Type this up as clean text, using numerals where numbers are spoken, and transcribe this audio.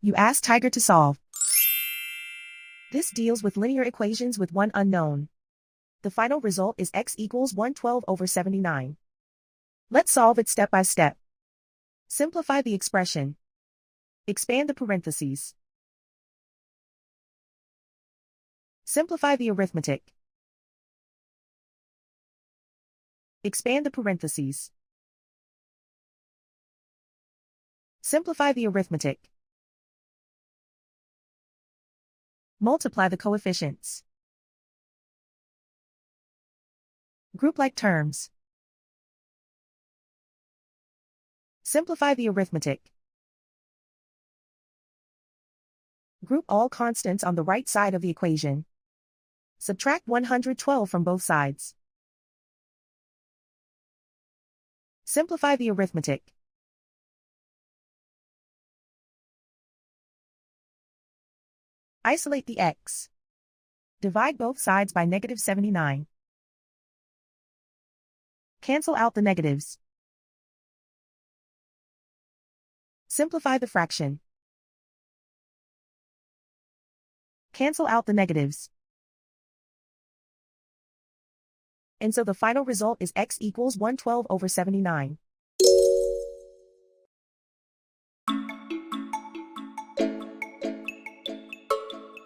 You ask Tiger to solve. This deals with linear equations with one unknown. The final result is x equals 112/79. Let's solve it step by step. Simplify the expression. Expand the parentheses. Simplify the arithmetic. Expand the parentheses. Simplify the arithmetic. Multiply the coefficients. Group like terms. Simplify the arithmetic. Group all constants on the right side of the equation. Subtract 112 from both sides. Simplify the arithmetic. Isolate the x. Divide both sides by -79. Cancel out the negatives. Simplify the fraction. Cancel out the negatives. And so the final result is x equals 112/79.